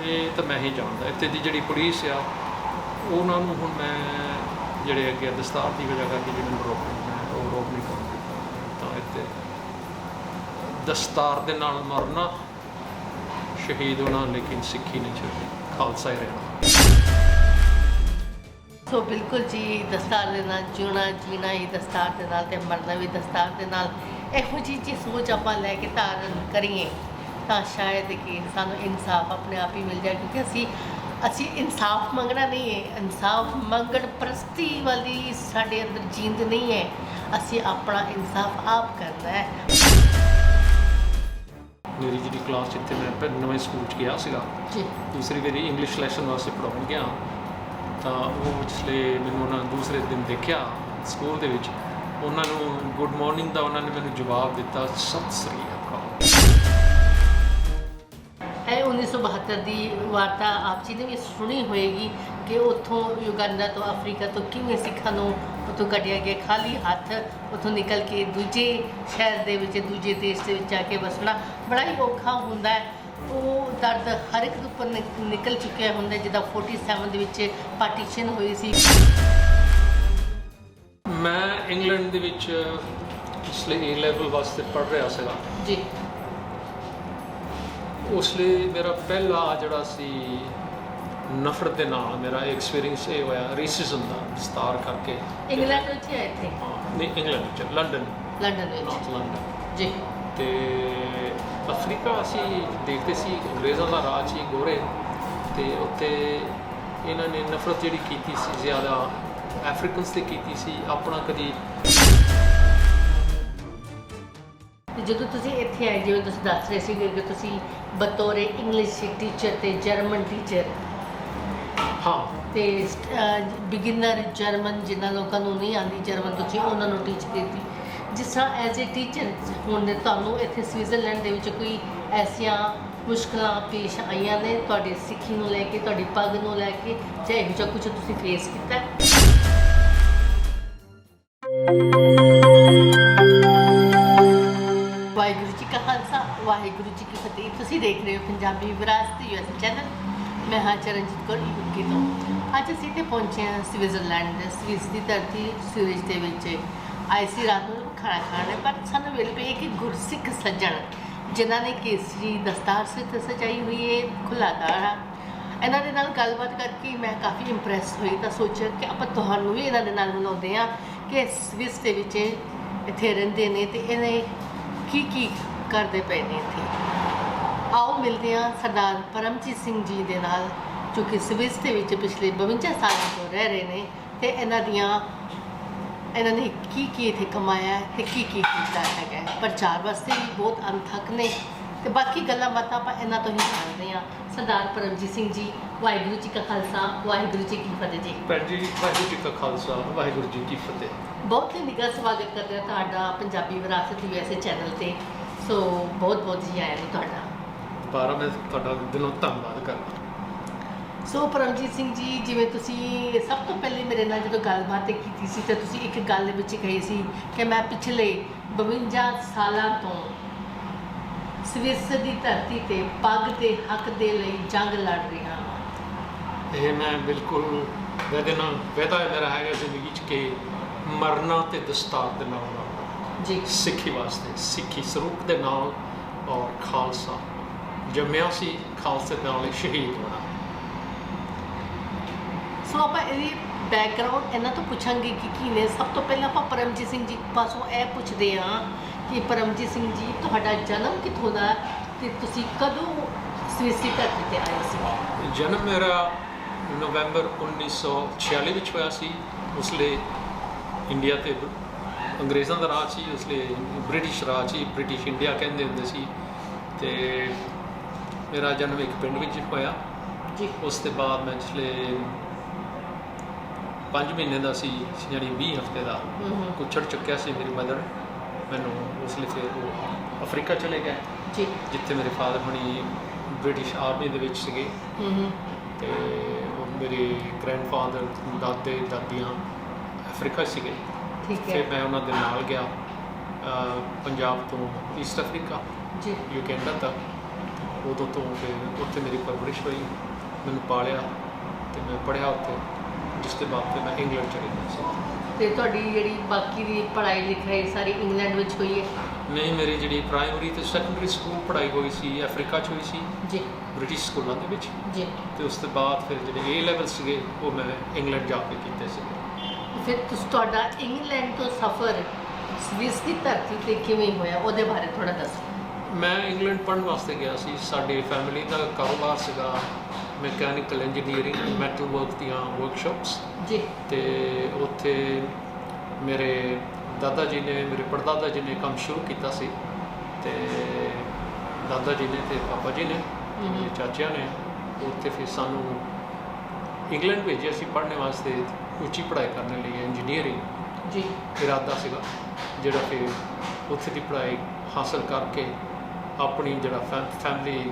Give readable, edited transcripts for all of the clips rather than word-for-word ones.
ਇਹ ਤਾਂ ਮੈਂ ਹੀ ਜਾਣਦਾ। ਇੱਥੇ ਦੀ ਜਿਹੜੀ ਪੁਲਿਸ ਆ ਉਹਨਾਂ ਨੂੰ ਹੁਣ ਮੈਂ ਜਿਹੜੇ ਅੱਗੇ ਦਸਤਾਰ ਦੀ ਵਜ੍ਹਾ ਕਰਕੇ ਜਿਹਨੂੰ ਰੋਕ ਨਹੀਂ ਕਰਾਂਗਾ। ਤਾਂ ਇੱਥੇ ਦਸਤਾਰ ਦੇ ਨਾਲ ਮਰਨਾ, ਸ਼ਹੀਦ ਹੋਣਾ, ਲੇਕਿਨ ਸਿੱਖੀ ਨਹੀਂ ਛੱਡਣੀ, ਖਾਲਸਾ ਹੀ ਰਹਿਣਾ। ਸੋ ਬਿਲਕੁਲ ਜੀ, ਦਸਤਾਰ ਦੇ ਨਾਲ ਜਿਉਣਾ, ਜੀਣਾ ਹੀ ਦਸਤਾਰ ਦੇ ਨਾਲ ਅਤੇ ਮਰਨਾ ਵੀ ਦਸਤਾਰ ਦੇ ਨਾਲ। ਇਹੋ ਜਿਹੀ ਜੇ ਸੋਚ ਆਪਾਂ ਲੈ ਕੇ ਧਾਰਨ ਕਰੀਏ ਤਾਂ ਸ਼ਾਇਦ ਕਿ ਸਾਨੂੰ ਇਨਸਾਫ ਆਪਣੇ ਆਪ ਹੀ ਮਿਲ ਜਾਏ, ਕਿਉਂਕਿ ਅਸੀਂ ਇਨਸਾਫ ਮੰਗਣਾ ਨਹੀਂ ਹੈ, ਇਨਸਾਫ ਮੰਗਣ ਪ੍ਰਸਤੀ ਵਾਲੀ ਸਾਡੇ ਅੰਦਰ ਜੀਂਦ ਨਹੀਂ ਹੈ। ਅਸੀਂ ਆਪਣਾ ਇਨਸਾਫ ਆਪ ਕਰਨਾ ਹੈ। ਮੇਰੀ ਜਿਹੜੀ ਕਲਾਸ ਜਿੱਥੇ ਮੈਂ ਨਵੇਂ ਸਕੂਲ 'ਚ ਗਿਆ ਸੀਗਾ ਜੀ, ਦੂਸਰੀ ਵਾਰੀ ਇੰਗਲਿਸ਼ ਲੈਸਨ ਵਾਸਤੇ ਪੜ੍ਹਾਉਣ ਗਿਆ, ਤਾਂ ਉਹ ਪਿਛਲੇ ਮੈਨੂੰ ਉਹਨਾਂ ਦੂਸਰੇ ਦਿਨ ਦੇਖਿਆ ਸਕੂਲ ਦੇ ਵਿੱਚ, ਉਹਨਾਂ ਨੂੰ ਗੁੱਡ ਮਾਰਨਿੰਗ ਦਾ ਉਹਨਾਂ ਨੇ ਮੈਨੂੰ ਜਵਾਬ ਦਿੱਤਾ, ਸਤਿ ਸ੍ਰੀ ਅਕਾਲ। ਇਹ 1972 ਦੀ ਵਾਰਤਾ ਆਪ ਜੀ ਨੇ ਵੀ ਸੁਣੀ ਹੋਏਗੀ ਕਿ ਉੱਥੋਂ ਯੁਗੰਡਾ ਤੋਂ, ਅਫਰੀਕਾ ਤੋਂ ਕਿਵੇਂ ਸਿੱਖਾਂ ਨੂੰ ਉੱਥੋਂ ਕੱਢਿਆ ਗਿਆ, ਖਾਲੀ ਹੱਥ ਉੱਥੋਂ ਨਿਕਲ ਕੇ ਦੂਜੇ ਸ਼ਹਿਰ ਦੇ ਵਿੱਚ, ਦੂਜੇ ਦੇਸ਼ ਦੇ ਵਿੱਚ ਜਾ ਕੇ ਵਸਣਾ ਬੜਾ ਹੀ ਔਖਾ ਹੁੰਦਾ ਹੈ। ਉਹ ਦਰਦ ਹਰ ਇੱਕ ਦੇ ਉੱਪਰ ਨਿਕਲ ਚੁੱਕਿਆ ਹੁੰਦਾ, ਜਿੱਦਾਂ 47 ਦੇ ਵਿੱਚ ਪਾਰਟੀਸ਼ਨ ਹੋਈ ਸੀ। ਮੈਂ ਇੰਗਲੈਂਡ ਦੇ ਵਿੱਚ ਇਸ ਲਈ A ਲੈਵਲ ਵਾਸਤੇ ਪੜ੍ਹ ਰਿਹਾ ਸੀਗਾ ਜੀ। ਉਸ ਲਈ ਮੇਰਾ ਪਹਿਲਾ ਜਿਹੜਾ ਸੀ ਨਫ਼ਰਤ ਦੇ ਨਾਲ ਮੇਰਾ ਐਕਸਪੀਰੀਅੰਸ ਇਹ ਹੋਇਆ ਰੇਸਿਜ਼ਮ ਦਾ, ਦਸਤਾਰ ਕਰਕੇ। ਇੰਗਲੈਂਡ ਵਿੱਚ ਜਾਂ ਇੱਥੇ? ਨਹੀਂ, ਇੰਗਲੈਂਡ ਵਿੱਚ, ਲੰਡਨ ਵਿੱਚ, ਨਾਰਥ ਲੰਡਨ ਜੀ। ਤੇ ਅਫਰੀਕਾ ਅਸੀਂ ਦੇਖਦੇ ਸੀ ਅੰਗਰੇਜ਼ਾਂ ਦਾ ਰਾਜ ਸੀ, ਗੋਰੇ, ਤੇ ਉੱਥੇ ਇਹਨਾਂ ਨੇ ਨਫ਼ਰਤ ਜਿਹੜੀ ਕੀਤੀ ਸੀ ਜ਼ਿਆਦਾ ਅਫਰੀਕਨਸ 'ਤੇ ਕੀਤੀ ਸੀ, ਆਪਣਾ ਕਦੀ। ਜਦੋਂ ਤੁਸੀਂ ਇੱਥੇ ਆਏ, ਜਿਵੇਂ ਤੁਸੀਂ ਦੱਸ ਰਹੇ ਸੀਗੇ ਕਿ ਤੁਸੀਂ ਬਤੌਰ ਇੰਗਲਿਸ਼ ਟੀਚਰ ਤੇ ਜਰਮਨ ਟੀਚਰ, ਹਾਂ, ਤੇ ਬਿਗਿਨਰ ਜਰਮਨ ਜਿਨ੍ਹਾਂ ਲੋਕਾਂ ਨੂੰ ਨਹੀਂ ਆਉਂਦੀ ਜਰਮਨ, ਤੁਸੀਂ ਉਹਨਾਂ ਨੂੰ ਟੀਚ ਕੀਤੀ। ਜਿਸ ਤਰ੍ਹਾਂ ਐਜ਼ ਏ ਟੀਚਰ ਹੁਣ ਤੁਹਾਨੂੰ ਇੱਥੇ ਸਵਿਟਜ਼ਰਲੈਂਡ ਦੇ ਵਿੱਚ ਕੋਈ ਐਸੀਆਂ ਮੁਸ਼ਕਲਾਂ ਪੇਸ਼ ਆਈਆਂ ਨੇ ਤੁਹਾਡੀ ਸਿੱਖੀ ਨੂੰ ਲੈ ਕੇ, ਤੁਹਾਡੀ ਪੱਗ ਨੂੰ ਲੈ ਕੇ, ਜਾਂ ਇਹੋ ਜਿਹਾ ਕੁਝ ਤੁਸੀਂ ਫੇਸ ਕੀਤਾ? ਵਾਹਿਗੁਰੂ ਜੀ ਕਾ ਖਾਲਸਾ, ਵਾਹਿਗੁਰੂ ਜੀ ਕੀ ਫਤਿਹ। ਤੁਸੀਂ ਦੇਖ ਰਹੇ ਹੋ ਪੰਜਾਬੀ ਵਿਰਾਸਤ USA ਚੈਨਲ। ਮੈਂ ਹਾਂ ਚਰਨਜੀਤ ਕੌਰ UK ਤੋਂ। ਅੱਜ ਅਸੀਂ ਇੱਥੇ ਪਹੁੰਚੇ ਹਾਂ ਸਵਿਟਜ਼ਰਲੈਂਡ ਦੇ, ਸਵਿਸ ਦੀ ਧਰਤੀ, ਸੂਰਜ ਦੇ ਵਿੱਚ ਆਏ ਸੀ ਰਾਤ ਨੂੰ ਖਾਣਾ ਖਾਣ, ਪਰ ਸਾਨੂੰ ਮਿਲ ਪਈ ਕਿ ਗੁਰਸਿੱਖ ਸੱਜਣ ਜਿਨ੍ਹਾਂ ਨੇ ਕੇਸਰੀ ਦਸਤਾਰ ਸਿਰ 'ਤੇ ਸਜਾਈ ਹੋਈ ਹੈ, ਖੁੱਲ੍ਹਾ ਦਾੜਾ। ਇਹਨਾਂ ਦੇ ਨਾਲ ਗੱਲਬਾਤ ਕਰਕੇ ਮੈਂ ਕਾਫੀ ਇੰਪਰੈਸ ਹੋਈ, ਤਾਂ ਸੋਚਿਆ ਕਿ ਆਪਾਂ ਤੁਹਾਨੂੰ ਵੀ ਇਹਨਾਂ ਦੇ ਨਾਲ ਮਿਲਾਉਂਦੇ ਹਾਂ ਕਿ ਸਵਿਸ ਦੇ ਵਿੱਚ ਇੱਥੇ ਰਹਿੰਦੇ ਨੇ ਤੇ ਇਹਨੇ ਕੀ ਕਰਦੇ ਪਏ ਨੇ ਇੱਥੇ। ਆਓ ਮਿਲਦੇ ਹਾਂ ਸਰਦਾਰ ਪਰਮਜੀਤ ਸਿੰਘ ਜੀ ਦੇ ਨਾਲ, ਜੋ ਕਿ ਸਵਿਸ ਦੇ ਵਿੱਚ ਪਿਛਲੇ 52 ਸਾਲਾਂ ਤੋਂ ਰਹਿ ਰਹੇ ਨੇ, ਤੇ ਇਹਨਾਂ ਨੇ ਕੀ ਇੱਥੇ ਕਮਾਇਆ ਤੇ ਕੀ ਕੀਤਾ ਹੈਗਾ। ਪ੍ਰਚਾਰ ਵਾਸਤੇ ਵੀ ਬਹੁਤ ਅਣਥੱਕ ਨੇ, ਤੇ ਬਾਕੀ ਗੱਲਾਂ ਬਾਤਾਂ ਆਪਾਂ ਇਹਨਾਂ ਤੋਂ ਹੀ ਜਾਣਦੇ ਹਾਂ। ਸਰਦਾਰ ਪਰਮਜੀਤ ਸਿੰਘ ਜੀ, ਵਾਹਿਗੁਰੂ ਜੀ ਕਾ ਖਾਲਸਾ, ਵਾਹਿਗੁਰੂ ਜੀ ਕੀ ਫਤਿਹ ਜੀ। ਭੈਣ ਜੀ, ਵਾਹਿਗੁਰੂ ਜੀ ਕਾ ਖਾਲਸਾ, ਵਾਹਿਗੁਰੂ ਜੀ ਕੀ ਫਤਿਹ। ਬਹੁਤ ਹੀ ਨਿੱਘਾ ਸਵਾਗਤ ਕਰਦੇ ਹਾਂ ਤੁਹਾਡਾ ਪੰਜਾਬੀ ਵਿਰਾਸਤ USA ਚੈਨਲ 'ਤੇ। ਸੋ ਬਹੁਤ ਬਹੁਤ ਜੀ ਆਇਆਂ ਨੂੰ ਤੁਹਾਡਾ। ਦੁਬਾਰਾ ਮੈਂ ਤੁਹਾਡਾ ਦਿਲੋਂ ਧੰਨਵਾਦ ਕਰਦਾ। ਸੋ ਪਰਮਜੀਤ ਸਿੰਘ ਜੀ, ਜਿਵੇਂ ਤੁਸੀਂ ਸਭ ਤੋਂ ਪਹਿਲੇ ਮੇਰੇ ਨਾਲ ਜਦੋਂ ਗੱਲਬਾਤ ਕੀਤੀ ਸੀ, ਤਾਂ ਤੁਸੀਂ ਇੱਕ ਗੱਲ ਵਿੱਚ ਕਹੀ ਸੀ ਕਿ ਮੈਂ ਪਿਛਲੇ 52 ਸਾਲਾਂ ਤੋਂ ਸਵਿਸ ਦੀ ਧਰਤੀ 'ਤੇ ਪੱਗ ਦੇ ਹੱਕ ਦੇ ਲਈ ਜੰਗ ਲੜ ਰਿਹਾ ਹਾਂ। ਇਹ ਮੈਂ ਬਿਲਕੁਲ ਵਾਅਦਾ ਮੇਰਾ ਹੈਗਾ ਜ਼ਿੰਦਗੀ 'ਚ ਕਿ ਮਰਨਾ ਤੇ ਦਸਤਾਰ ਦੇ ਨਾਲ ਜੀ, ਸਿੱਖੀ ਵਾਸਤੇ, ਸਿੱਖੀ ਸਰੂਪ ਦੇ ਨਾਲ, ਔਰ ਖਾਲਸਾ ਜੰਮਿਆ ਸੀ, ਖਾਲਸੇ ਦੇ ਨਾਲ ਸ਼ਹੀਦ ਹੋਣਾ। ਸੋ ਆਪਾਂ ਇਹਦੀ ਬੈਕਗਰਾਊਂਡ ਇਹਨਾਂ ਤੋਂ ਪੁੱਛਾਂਗੇ ਕਿ ਕੀ ਨੇ। ਸਭ ਤੋਂ ਪਹਿਲਾਂ ਆਪਾਂ ਪਰਮਜੀਤ ਸਿੰਘ ਜੀ ਪਾਸੋਂ ਇਹ ਪੁੱਛਦੇ ਹਾਂ ਕਿ ਪਰਮਜੀਤ ਸਿੰਘ ਜੀ, ਤੁਹਾਡਾ ਜਨਮ ਕਿੱਥੋਂ ਦਾ ਤੇ ਤੁਸੀਂ ਕਦੋਂ ਸਵਿਸ ਦੀ ਧਰਤੀ 'ਤੇ ਆਏ ਸੀ? ਜਨਮ ਮੇਰਾ ਨਵੰਬਰ 1946 ਵਿੱਚ ਹੋਇਆ ਸੀ। ਉਸ ਲਈ ਇੰਡੀਆ 'ਤੇ ਅੰਗਰੇਜ਼ਾਂ ਦਾ ਰਾਜ ਸੀ, ਉਸ ਲਈ ਬ੍ਰਿਟਿਸ਼ ਰਾਜ ਸੀ, ਬ੍ਰਿਟਿਸ਼ ਇੰਡੀਆ ਕਹਿੰਦੇ ਹੁੰਦੇ ਸੀ। ਅਤੇ ਮੇਰਾ ਜਨਮ ਇੱਕ ਪਿੰਡ ਵਿੱਚ ਹੋਇਆ ਜੀ। ਉਸ ਤੋਂ ਬਾਅਦ ਮੈਂ ਪਿਛਲੇ 5 ਮਹੀਨੇ ਦਾ ਸੀ, ਯਾਨੀ 20 ਹਫ਼ਤੇ ਦਾ ਕੁੱਛੜ ਚੁੱਕਿਆ ਸੀ ਮੇਰੀ ਮਦਰ ਮੈਨੂੰ। ਉਸ ਲਈ ਫਿਰ ਉਹ ਅਫਰੀਕਾ ਚਲੇ ਗਏ ਜੀ, ਜਿੱਥੇ ਮੇਰੇ ਫਾਦਰ ਹੁਣੀ ਬ੍ਰਿਟਿਸ਼ ਆਰਮੀ ਦੇ ਵਿੱਚ ਸੀਗੇ। ਅਤੇ ਮੇਰੇ ਗ੍ਰੈਂਡਫਾਦਰ, ਦਾਦੇ ਦਾਦੀਆਂ ਅਫਰੀਕਾ ਸੀਗੇ। ਠੀਕ ਹੈ। ਫਿਰ ਮੈਂ ਉਹਨਾਂ ਦੇ ਨਾਲ ਗਿਆ ਪੰਜਾਬ ਤੋਂ ਈਸਟ ਅਫਰੀਕਾ, ਜੀ, ਯੂਗੈਂਡਾ ਤੱਕ। ਉਦੋਂ ਤੋਂ ਫਿਰ ਉੱਥੇ ਮੇਰੀ ਪਰਵਰਿਸ਼ ਹੋਈ, ਮੈਨੂੰ ਪਾਲਿਆ ਅਤੇ ਮੈਂ ਪੜ੍ਹਿਆ ਉੱਥੇ, ਜਿਸ ਤੋਂ ਬਾਅਦ ਫਿਰ ਮੈਂ ਇੰਗਲੈਂਡ ਚਲੇ ਗਿਆ ਸੀ। ਤੇ ਤੁਹਾਡੀ ਜਿਹੜੀ ਬਾਕੀ ਦੀ ਪੜ੍ਹਾਈ ਲਿਖਾਈ ਸਾਰੀ ਇੰਗਲੈਂਡ ਵਿੱਚ ਹੋਈ ਹੈ? ਨਹੀਂ, ਮੇਰੀ ਜਿਹੜੀ ਪ੍ਰਾਇਮਰੀ ਅਤੇ ਸੈਕੰਡਰੀ ਸਕੂਲ ਪੜ੍ਹਾਈ ਹੋਈ ਸੀ ਅਫਰੀਕਾ 'ਚ ਹੋਈ ਸੀ, ਜੀ ਬ੍ਰਿਟਿਸ਼ ਸਕੂਲਾਂ ਦੇ ਵਿੱਚ। ਜੀ। ਅਤੇ ਉਸ ਤੋਂ ਬਾਅਦ ਫਿਰ ਜਿਹੜੇ A ਲੈਵਲ ਸੀਗੇ ਉਹ ਮੈਂ ਇੰਗਲੈਂਡ ਜਾ ਕੇ ਕੀਤੇ ਸੀ। ਫਿਰ ਤੁਹਾਡਾ ਇੰਗਲੈਂਡ ਤੋਂ ਸਫ਼ਰ ਸਵਿਸ ਦੀ ਧਰਤੀ 'ਤੇ ਕਿਵੇਂ ਹੋਇਆ, ਉਹਦੇ ਬਾਰੇ ਥੋੜ੍ਹਾ ਦੱਸੋ। ਮੈਂ ਇੰਗਲੈਂਡ ਪੜ੍ਹਨ ਵਾਸਤੇ ਗਿਆ ਸੀ। ਸਾਡੀ ਫੈਮਿਲੀ ਦਾ ਕਾਰੋਬਾਰ ਸੀਗਾ ਮਕੈਨੀਕਲ ਇੰਜੀਨੀਅਰਿੰਗ, ਮੈਟਲ ਵਰਕ ਦੀਆਂ ਵਰਕਸ਼ਾਪਸ। ਜੀ। ਅਤੇ ਉੱਥੇ ਮੇਰੇ ਦਾਦਾ ਜੀ ਨੇ, ਮੇਰੇ ਪੜਦਾਦਾ ਜੀ ਨੇ ਕੰਮ ਸ਼ੁਰੂ ਕੀਤਾ ਸੀ, ਅਤੇ ਦਾਦਾ ਜੀ ਨੇ ਅਤੇ ਪਾਪਾ ਜੀ ਨੇ, ਮੇਰੇ ਚਾਚਿਆਂ ਨੇ, ਉੱਥੇ ਫਿਰ ਸਾਨੂੰ ਇੰਗਲੈਂਡ ਭੇਜਿਆ ਸੀ ਪੜ੍ਹਨ ਵਾਸਤੇ, ਉੱਚੀ ਪੜ੍ਹਾਈ ਕਰਨ ਲਈ ਇੰਜੀਨੀਅਰਿੰਗ। ਜੀ। ਇਰਾਦਾ ਸੀਗਾ, ਜਿਹੜਾ ਕਿ ਉੱਥੇ ਦੀ ਪੜ੍ਹਾਈ ਹਾਸਲ ਕਰਕੇ ਆਪਣੀ ਜਿਹੜਾ ਫੈਮਿਲੀ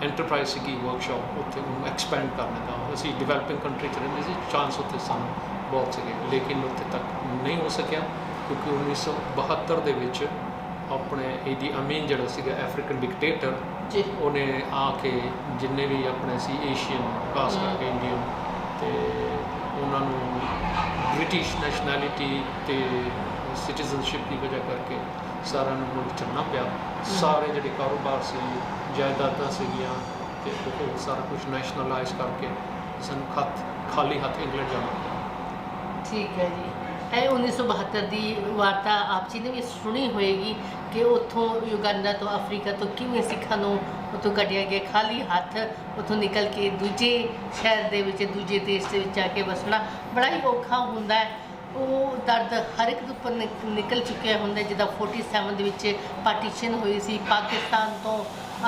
ਐਂਟਰਪ੍ਰਾਈਜ਼ ਸੀਗੀ ਵਰਕਸ਼ਾਪ, ਉੱਥੇ ਉਹਨੂੰ ਐਕਸਪੈਂਡ ਕਰਨ ਦਾ। ਅਸੀਂ ਡਿਵੈਲਪਿੰਗ ਕੰਟਰੀ 'ਚ ਰਹਿੰਦੇ ਸੀ, ਚਾਂਸ ਉੱਥੇ ਸਾਨੂੰ ਬਹੁਤ ਸੀਗੇ, ਲੇਕਿਨ ਉੱਥੇ ਤੱਕ ਨਹੀਂ ਹੋ ਸਕਿਆ ਕਿਉਂਕਿ 1972 ਦੇ ਵਿੱਚ ਆਪਣੇ ਈਦੀ ਅਮੀਨ ਜਿਹੜਾ ਸੀਗਾ ਅਫਰੀਕਨ ਡਿਕਟੇਟਰ, ਜੀ, ਉਹਨੇ ਆ ਕੇ ਜਿੰਨੇ ਵੀ ਆਪਣੇ ਸੀ ਏਸ਼ੀਅਨ, ਖਾਸ ਕਰਕੇ ਇੰਡੀਅਨ, ਅਤੇ ਉਹਨਾਂ ਨੂੰ ਬ੍ਰਿਟਿਸ਼ ਨੈਸ਼ਨੈਲਿਟੀ ਅਤੇ ਸਿਟੀਜ਼ਨਸ਼ਿਪ ਦੀ ਵਜ੍ਹਾ ਕਰਕੇ ਸਾਰਿਆਂ ਨੂੰ ਮੁਲਕ ਛੱਡਣਾ ਪਿਆ। ਸਾਰੇ ਜਿਹੜੇ ਕਾਰੋਬਾਰ ਸੀ, ਜਾਇਦਾਦਾਂ ਸੀਗੀਆਂ, ਅਤੇ ਉਹ ਸਾਰਾ ਕੁਛ ਨੈਸ਼ਨਲਾਈਜ਼ ਕਰਕੇ ਸਾਨੂੰ ਖਾਲੀ ਹੱਥ ਇੰਗਲੈਂਡ ਜਾਣਾ ਪਿਆ। ਠੀਕ ਹੈ ਜੀ। ਇਹ 1972 ਦੀ ਵਾਰਤਾ ਆਪ ਜੀ ਨੇ ਵੀ ਸੁਣੀ ਹੋਏਗੀ ਕਿ ਉੱਥੋਂ ਯੁਗੰਡਾ ਤੋਂ, ਅਫਰੀਕਾ ਤੋਂ ਕਿਵੇਂ ਸਿੱਖਾਂ ਨੂੰ ਉੱਥੋਂ ਕੱਢਿਆ ਗਿਆ, ਖਾਲੀ ਹੱਥ ਉੱਥੋਂ ਨਿਕਲ ਕੇ ਦੂਜੇ ਸ਼ਹਿਰ ਦੇ ਵਿੱਚ, ਦੂਜੇ ਦੇਸ਼ ਦੇ ਵਿੱਚ ਜਾ ਕੇ ਵਸਣਾ ਬੜਾ ਹੀ ਔਖਾ ਹੁੰਦਾ ਹੈ। ਉਹ ਦਰਦ ਹਰ ਇੱਕ ਦੇ ਉੱਪਰ ਨਿਕਲ ਚੁੱਕਿਆ ਹੁੰਦਾ। ਜਿੱਦਾਂ 47 ਦੇ ਵਿੱਚ ਪਾਰਟੀਸ਼ਨ ਹੋਈ ਸੀ, ਪਾਕਿਸਤਾਨ ਤੋਂ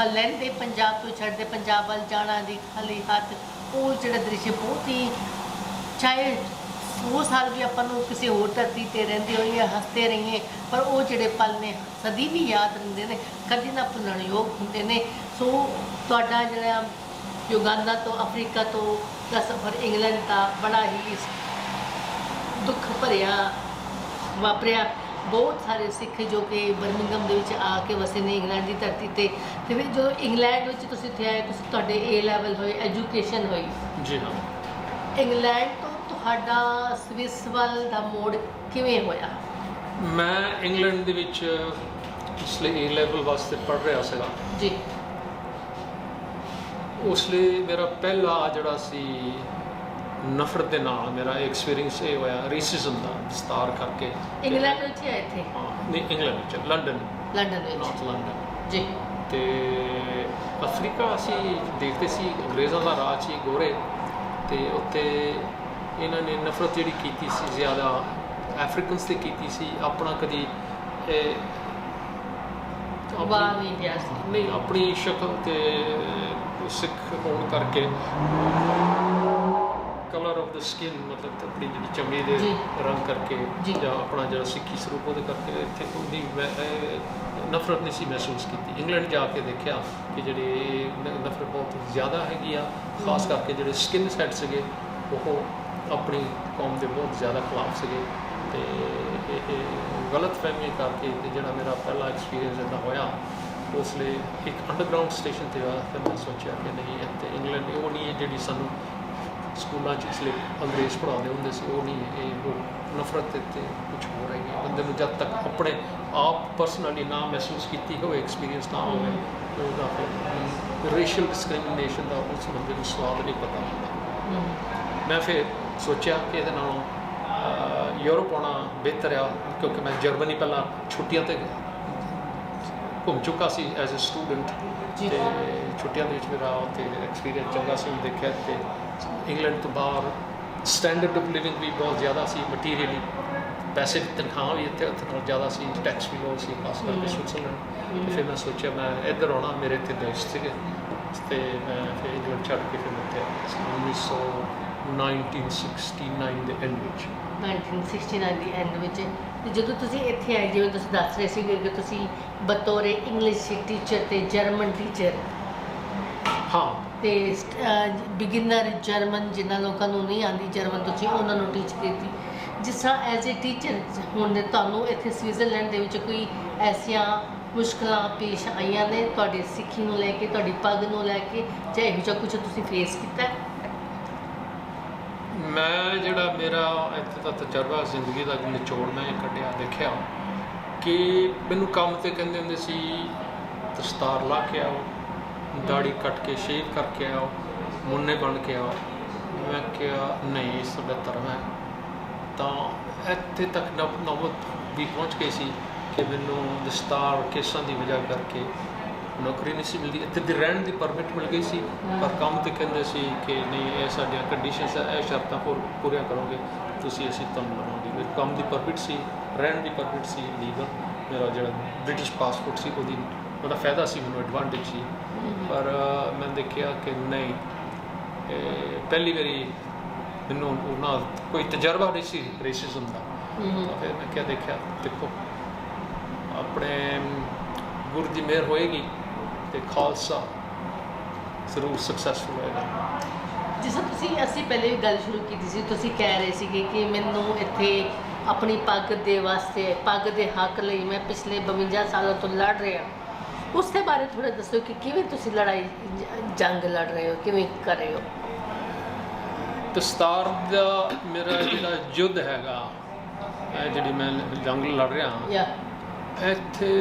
ਲਹਿੰਦੇ ਪੰਜਾਬ ਤੋਂ ਛੱਡਦੇ ਪੰਜਾਬ ਵੱਲ ਜਾਣਾ ਦੀ ਖਾਲੀ ਹੱਥ, ਉਹ ਜਿਹੜਾ ਦ੍ਰਿਸ਼ ਬਹੁਤ ਹੀ, ਚਾਹੇ 100 ਸਾਲ ਵੀ ਆਪਾਂ ਨੂੰ ਕਿਸੇ ਹੋਰ ਧਰਤੀ 'ਤੇ ਰਹਿੰਦੇ ਹੋਈਏ, ਹੱਸਦੇ ਰਹੀਏ, ਪਰ ਉਹ ਜਿਹੜੇ ਪਲ ਨੇ ਸਦੀ ਵੀ ਯਾਦ ਰਹਿੰਦੇ ਨੇ, ਕਦੇ ਨਾ ਭੁੱਲਣਯੋਗ ਹੁੰਦੇ ਨੇ। ਸੋ ਤੁਹਾਡਾ ਜਿਹੜਾ ਯੁਗਾਂਡਾ ਤੋਂ ਅਫਰੀਕਾ ਤੋਂ ਦਾ ਸਫ਼ਰ ਇੰਗਲੈਂਡ ਦਾ ਬੜਾ ਹੀ ਦੁੱਖ ਭਰਿਆ ਵਾਪਰਿਆ। ਬਹੁਤ ਸਾਰੇ ਸਿੱਖ ਜੋ ਕਿ ਬਰਮਿੰਘਮ ਦੇ ਵਿੱਚ ਆ ਕੇ ਵਸੇ ਨੇ ਇੰਗਲੈਂਡ ਦੀ ਧਰਤੀ 'ਤੇ, ਅਤੇ ਫਿਰ ਜਦੋਂ ਇੰਗਲੈਂਡ ਵਿੱਚ ਤੁਸੀਂ ਇੱਥੇ ਆਏ, ਤੁਸੀਂ ਤੁਹਾਡੇ A ਲੈਵਲ ਹੋਏ, ਐਜੂਕੇਸ਼ਨ ਹੋਈ। ਜੀ ਹਾਂ। ਇੰਗਲੈਂਡ ਤੋਂ ਤੁਹਾਡਾ ਸਵਿਸ ਵੱਲ ਦਾ ਮੋੜ ਕਿਵੇਂ ਹੋਇਆ? ਮੈਂ ਇੰਗਲੈਂਡ ਦੇ ਵਿੱਚ ਇਸ ਲਈ A ਲੈਵਲ ਵਾਸਤੇ ਪੜ੍ਹ ਰਿਹਾ ਸੀਗਾ। ਜੀ। ਉਸ ਲਈ ਮੇਰਾ ਪਹਿਲਾ ਜਿਹੜਾ ਸੀ ਨਫ਼ਰਤ ਦੇ ਨਾਲ ਮੇਰਾ ਐਕਸਪੀਰੀਅੰਸ ਇਹ ਹੋਇਆ ਰੇਸਿਜ਼ਮ ਦਾ, ਵਿਸਤਾਰ ਕਰਕੇ। ਇੰਗਲੈਂਡ ਵਿੱਚ ਜਾਂ ਇੱਥੇ? ਹਾਂ, ਨਹੀਂ, ਇੰਗਲੈਂਡ ਵਿੱਚ, ਲੰਡਨ ਵਿੱਚ, ਨਾਰਥ ਲੰਡਨ। ਜੀ। ਅਤੇ ਅਫਰੀਕਾ ਅਸੀਂ ਦੇਖਦੇ ਸੀ, ਅੰਗਰੇਜ਼ਾਂ ਦਾ ਰਾਜ ਸੀ, ਗੋਰੇ, ਅਤੇ ਉੱਥੇ ਇਹਨਾਂ ਨੇ ਨਫ਼ਰਤ ਜਿਹੜੀ ਕੀਤੀ ਸੀ ਜ਼ਿਆਦਾ ਅਫਰੀਕਨਸ 'ਤੇ ਕੀਤੀ ਸੀ। ਆਪਣਾ ਕਦੀ ਨਹੀਂ, ਆਪਣੀ ਸ਼ਕਲ 'ਤੇ ਸਿੱਖ ਹੋਣ ਕਰਕੇ, ਕਲਰ ਆਫ ਦਾ ਸਕਿਨ, ਮਤਲਬ ਆਪਣੀ ਜਿਹੜੀ ਚਮੜੀ ਦੇ ਰੰਗ ਕਰਕੇ, ਜਾਂ ਆਪਣਾ ਜਿਹੜਾ ਸਿੱਖੀ ਸਰੂਪ ਉਹਦੇ ਕਰਕੇ ਇੱਥੇ ਉਹਦੀ ਨਫ਼ਰਤ ਨਹੀਂ ਸੀ ਮਹਿਸੂਸ ਕੀਤੀ। ਇੰਗਲੈਂਡ ਜਾ ਕੇ ਦੇਖਿਆ ਕਿ ਜਿਹੜੀ ਨਫ਼ਰਤ ਬਹੁਤ ਜ਼ਿਆਦਾ ਹੈਗੀ ਆ, ਖਾਸ ਕਰਕੇ ਜਿਹੜੇ ਸਕਿਨ ਸੈਟ ਸੀਗੇ ਉਹ ਆਪਣੀ ਕੌਮ ਦੇ ਬਹੁਤ ਜ਼ਿਆਦਾ ਖਿਲਾਫ ਸੀਗੇ। ਅਤੇ ਇਹ ਗਲਤ ਫਹਿਮੀ ਕਰਕੇ ਅਤੇ ਜਿਹੜਾ ਮੇਰਾ ਪਹਿਲਾ ਐਕਸਪੀਰੀਅੰਸ ਇੱਦਾਂ ਹੋਇਆ, ਉਸ ਲਈ ਇੱਕ ਅੰਡਰਗਰਾਊਂਡ ਸਟੇਸ਼ਨ 'ਤੇ ਹੋਇਆ। ਫਿਰ ਮੈਂ ਸੋਚਿਆ ਕਿ ਨਹੀਂ, ਇੱਥੇ ਇੰਗਲੈਂਡ ਉਹ ਨਹੀਂ ਹੈ ਜਿਹੜੀ ਸਾਨੂੰ ਸਕੂਲਾਂ 'ਚ ਇਸ ਲਈ ਅੰਗਰੇਜ਼ ਪੜ੍ਹਾਉਂਦੇ ਹੁੰਦੇ ਸੀ, ਉਹ ਨਹੀਂ ਹੈ। ਇਹ ਉਹ ਨਫ਼ਰਤ ਇੱਥੇ ਕੁਛ ਹੋ ਰਹੀ ਹੈ। ਬੰਦੇ ਨੂੰ ਜਦ ਤੱਕ ਆਪਣੇ ਆਪ ਪਰਸਨਲੀ ਨਾ ਮਹਿਸੂਸ ਕੀਤੀ ਹੋਵੇ, ਐਕਸਪੀਰੀਅੰਸ ਨਾ ਹੋਵੇ, ਉਹਦਾ ਫਿਰ ਰੇਸ਼ੀਅਲ ਡਿਸਕ੍ਰਿਮੀਨੇਸ਼ਨ ਦਾ ਉਸ ਬੰਦੇ ਨੂੰ ਸਵਾਦ ਨਹੀਂ ਪਤਾ ਹੁੰਦਾ। ਮੈਂ ਫਿਰ ਸੋਚਿਆ ਕਿ ਇਹਦੇ ਨਾਲੋਂ ਯੂਰਪ ਆਉਣਾ ਬਿਹਤਰ ਆ, ਕਿਉਂਕਿ ਮੈਂ ਜਰਮਨੀ ਪਹਿਲਾਂ ਛੁੱਟੀਆਂ 'ਤੇ ਘੁੰਮ ਚੁੱਕਾ ਸੀ ਐਜ਼ ਅ ਸਟੂਡੈਂਟ, ਅਤੇ ਛੁੱਟੀਆਂ ਦੇ ਵਿੱਚ ਮੇਰਾ ਉੱਥੇ ਐਕਸਪੀਰੀਅੰਸ ਚੰਗਾ ਸੀ। ਦੇਖਿਆ ਅਤੇ ਇੰਗਲੈਂਡ ਤੋਂ ਬਾਹਰ ਸਟੈਂਡਰਡ ਆਫ ਲਿਵਿੰਗ ਵੀ ਬਹੁਤ ਜ਼ਿਆਦਾ ਸੀ, ਮਟੀਰੀਅਲੀ ਪੈਸੇ ਦੀ ਤਨਖਾਹ ਵੀ ਇੱਥੇ ਉੱਥੇ ਨਾਲੋਂ ਜ਼ਿਆਦਾ ਸੀ, ਟੈਕਸ ਵੀ ਲੋਅ ਸੀ, ਖਾਸ ਕਰਕੇ ਸਵਿਟਜ਼ਰਲੈਂਡ। ਅਤੇ ਫਿਰ ਮੈਂ ਸੋਚਿਆ ਮੈਂ ਇੱਧਰ ਆਉਣਾ, ਮੇਰੇ ਇੱਥੇ ਦੋਸਤ ਸੀਗੇ, ਅਤੇ ਮੈਂ ਫਿਰ ਇੰਗਲੈਂਡ ਛੱਡ ਕੇ ਫਿਰ ਇੱਥੇ 1969 ਦੇ ਐਂਡ ਵਿੱਚ 1969 ਦੀ ਐਂਡ ਵਿੱਚ। ਤੇ ਜਦੋਂ ਤੁਸੀਂ ਇੱਥੇ ਆਏ, ਜਿਵੇਂ ਤੁਸੀਂ ਦੱਸ ਰਹੇ ਸੀਗੇ ਕਿ ਤੁਸੀਂ ਬਤੌਰ ਇੰਗਲਿਸ਼ ਟੀਚਰ ਅਤੇ ਜਰਮਨ ਟੀਚਰ, ਹਾਂ, ਅਤੇ ਬਿਗਿਨਰ ਜਰਮਨ ਜਿਨ੍ਹਾਂ ਲੋਕਾਂ ਨੂੰ ਨਹੀਂ ਆਉਂਦੀ ਜਰਮਨ, ਤੁਸੀਂ ਉਹਨਾਂ ਨੂੰ ਟੀਚ ਕੀਤੀ। ਜਿਸ ਤਰ੍ਹਾਂ ਐਜ਼ ਏ ਟੀਚਰ ਹੁਣ ਤੁਹਾਨੂੰ ਇੱਥੇ ਸਵਿਟਜ਼ਰਲੈਂਡ ਦੇ ਵਿੱਚ ਕੋਈ ਐਸੀਆਂ ਮੁਸ਼ਕਲਾਂ ਪੇਸ਼ ਆਈਆਂ ਨੇ ਤੁਹਾਡੀ ਸਿੱਖੀ ਨੂੰ ਲੈ ਕੇ, ਤੁਹਾਡੀ ਪੱਗ ਨੂੰ ਲੈ ਕੇ, ਜਾਂ ਇਹੋ ਜਿਹਾ ਕੁਝ ਤੁਸੀਂ ਫੇਸ ਕੀਤਾ ਹੈ? ਮੈਂ ਜਿਹੜਾ ਮੇਰਾ ਇੱਥੇ ਦਾ ਤਜਰਬਾ ਜ਼ਿੰਦਗੀ ਦਾ ਨਿਚੋੜ ਮੈਂ ਇਹ ਕੱਢਿਆ, ਦੇਖਿਆ ਕਿ ਮੈਨੂੰ ਕੰਮ ਤੇ ਕਹਿੰਦੇ ਹੁੰਦੇ ਸੀ ਦਸਤਾਰ ਲਾ ਕੇ ਆਓ, ਦਾੜੀ ਕੱਟ ਕੇ ਸ਼ੇਵ ਕਰਕੇ ਆਓ, ਮੁੰਨੇ ਬਣ ਕੇ ਆਓ। ਮੈਂ ਕਿਹਾ ਨਹੀਂ, ਇਹ ਸਾਡਾ ਧਰਮ ਹੈ। ਤਾਂ ਇੱਥੇ ਤੱਕ ਨੌਬਤ ਵੀ ਪਹੁੰਚ ਗਈ ਸੀ ਕਿ ਮੈਨੂੰ ਦਸਤਾਰ ਕੇਸਾਂ ਦੀ ਵਜ੍ਹਾ ਕਰਕੇ ਨੌਕਰੀ ਨਹੀਂ ਸੀ ਮਿਲਦੀ। ਇੱਥੇ ਦੀ ਰਹਿਣ ਦੀ ਪਰਮਿਟ ਮਿਲ ਗਈ ਸੀ, ਪਰ ਕੰਮ ਤੇ ਕਹਿੰਦੇ ਸੀ ਕਿ ਨਹੀਂ, ਇਹ ਸਾਡੀਆਂ ਕੰਡੀਸ਼ਨਸ ਹੈ, ਇਹ ਸ਼ਰਤਾਂ ਪੂਰੀਆਂ ਕਰੋਗੇ ਤੁਸੀਂ, ਅਸੀਂ ਤੁਹਾਨੂੰ ਲਵਾਂਗੇ। ਮੇਰੇ ਕੰਮ ਦੀ ਪਰਮਿਟ ਸੀ, ਰਹਿਣ ਦੀ ਪਰਮਿਟ ਸੀ ਲੀਗਲ, ਮੇਰਾ ਜਿਹੜਾ ਬ੍ਰਿਟਿਸ਼ ਪਾਸਪੋਰਟ ਸੀ ਉਹਦਾ ਫਾਇਦਾ ਸੀ, ਮੈਨੂੰ ਐਡਵਾਂਟੇਜ ਸੀ। ਪਰ ਮੈਂ ਦੇਖਿਆ ਕਿ ਨਹੀਂ, ਪਹਿਲੀ ਵਾਰੀ ਮੈਨੂੰ ਉਹਨਾਂ ਕੋਈ ਤਜਰਬਾ ਨਹੀਂ ਸੀ ਰੇਸਿਜ਼ਮ ਦਾ। ਤਾਂ ਫਿਰ ਮੈਂ ਕਿਹਾ, ਦੇਖਿਆ ਦੇਖੋ ਆਪਣੇ ਗੁਰੂ ਦੀ ਮਿਹਰ ਹੋਏਗੀ ਤੇ ਖਾਲਸਾ ਜ਼ਰੂਰ ਸਕਸੈਸਫੁਲ ਹੋਏਗਾ। ਜਿਸ ਤਰ੍ਹਾਂ ਅਸੀਂ ਪਹਿਲੇ ਵੀ ਗੱਲ ਸ਼ੁਰੂ ਕੀਤੀ ਸੀ, ਤੁਸੀਂ ਕਹਿ ਰਹੇ ਸੀਗੇ ਕਿ ਮੈਨੂੰ ਇੱਥੇ ਆਪਣੀ ਪੱਗ ਦੇ ਵਾਸਤੇ, ਪੱਗ ਦੇ ਹੱਕ ਲਈ ਮੈਂ ਪਿਛਲੇ 52 ਸਾਲਾਂ ਤੋਂ ਲੜ ਰਿਹਾ। ਉਸ ਦੇ ਬਾਰੇ ਥੋੜ੍ਹਾ ਦੱਸੋ ਕਿ ਕਿਵੇਂ ਤੁਸੀਂ ਲੜਾਈ ਜੰਗ ਲੜ ਰਹੇ ਹੋ, ਕਿਵੇਂ ਕਰ ਰਹੇ ਹੋ? ਦਸਤਾਰ ਦਾ ਮੇਰਾ ਜਿਹੜਾ ਯੁੱਧ ਹੈਗਾ, ਇਹ ਜਿਹੜੀ ਮੈਂ ਜੰਗ ਲੜ ਰਿਹਾ ਹਾਂ, ਇੱਥੇ